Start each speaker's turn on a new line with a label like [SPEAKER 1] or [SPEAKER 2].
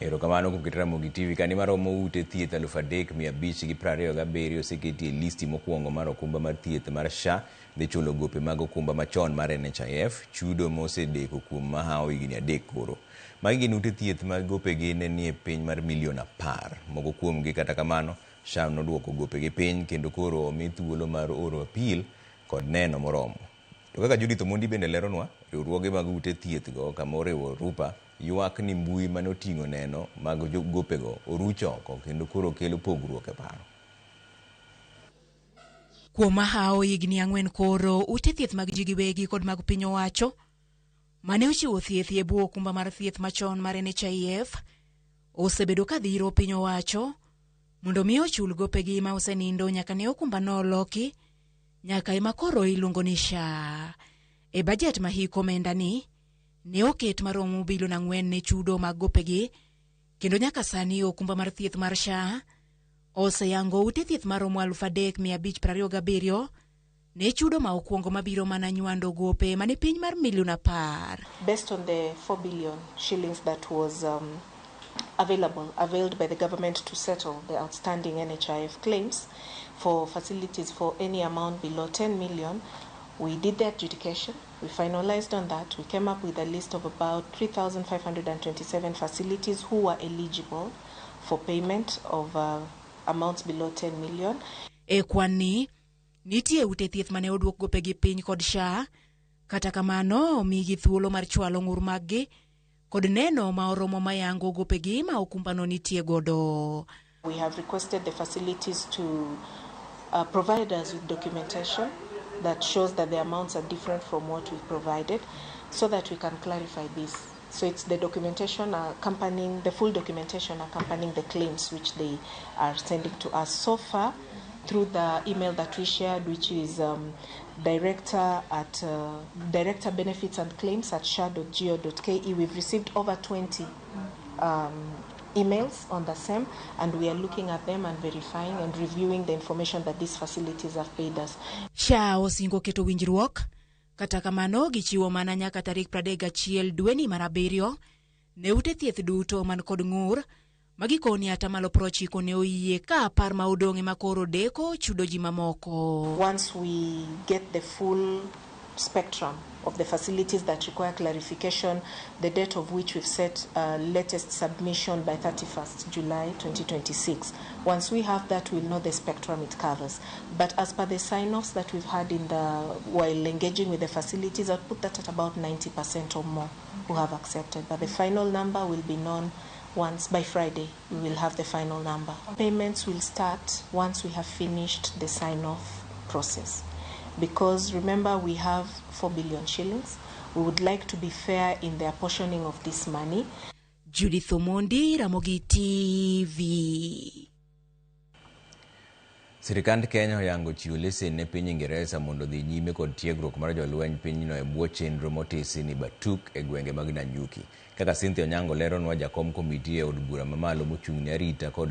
[SPEAKER 1] Erokamano kuom keto Ramogi TV kani maromo ute thieth 3,527 oseketi e listi mokwongo mar okumba mar thieth mar SHA dhi chulo gope mag okumba machon mar NHIF chudo mosedeko kuom mahawo higni 3 koro. Magi gin ute thieth mag gopegi ne nie piny mar milion 10. Moko kuomgi kata kamano SHA noduoko gopegi piny kendo koro omi thuolo mar oro apil kod neno moromo. To kaka Judith Omondi bende leronwa, riwruoge mag ute thieth go kamoriwo Rupa ywak ni mbui mane oting'o neno mag gopego oruch oko kendo koro kelo pogruok e paro.
[SPEAKER 2] Kuom mahawo higni 4 koro, ute thieth mag ji giwegi kod mag piny owacho mane ochiwo thieth e bwo okumba mar thieth machon mar NHIF osebedo ka dhiro piny owacho mondo mi ochul gopegi ma osenindo nyaka ne okumba no loki nyaka ema koro iluongo ni SHA. E bajet ma hik omenda ni ne oket maromo bilion 4 ne chudo mag gopegi kendo nyaka sani okumba mar thieth mar SHA oseyango ute thieth maromo 3,527 ne chudo ma okwongo mabiro mana nywando gope mane piny mar milion 10.
[SPEAKER 3] Based on the 4 billion shillings that was availed by the government to settle the outstanding NHIF claims for facilities for any amount below 10 million, we did the adjudication, we finalized on that, we came up with a list of about 3,527 facilities who were eligible for payment of amounts below 10 million.
[SPEAKER 2] Ekwani, nitie ute thieth mane oduok gopegi piny kod SHA, kata kamano omigi thuolo mar chwalo ng'ur maggi kod neno ma oromo mayango gopegi ma okumbano nitie godo.
[SPEAKER 3] We have requested the facilities to provide us with documentation that shows that the amounts are different from what we provided so that we can clarify this. So it's the documentation accompanying, the full documentation accompanying the claims which they are sending to us. So far, through the email that we shared, which is director benefits and claims at sha.go.ke, we've received over 20 emails on the same, and we are looking at them and verifying and reviewing the information that these facilities have paid us.
[SPEAKER 2] SHA osingo keto winjruok kata kamano gichiwo mana nyaka tarik 31 dwe ni mar 7 ne ute thieth duto man kod ng'ur magikoni atamalo 90 ne oyie ka par ma odong' ema koro deko chudo ji mamoko.
[SPEAKER 3] Once we get the full spectrum of the facilities that require clarification, the date of which we've set latest submission by 31st July 2026. Once we have that, we'll know the spectrum it covers. But as per the sign-offs that we've had while engaging with the facilities, I'll put that at about 90% or more who have accepted. But the final number will be known once by Friday. We will have the final number. Payments will start once we have finished the sign-off process. Because remember, we have 4 billion shillings. We would like to be fair in the apportioning of this money.
[SPEAKER 2] Judith Omondi, Ramogi TV.
[SPEAKER 1] Sirikand Kenya oyango chiwo lesen ne piny Ingresa mondo dhi nyime kod tiegruok mar jolweny pinyno e bwo chenro motisi ni Batuk e gwenge mag Nanyuki. Kaka Cynthia Onyango leronwa, jakom komiti e od bura mamalo mochung'ne arita kod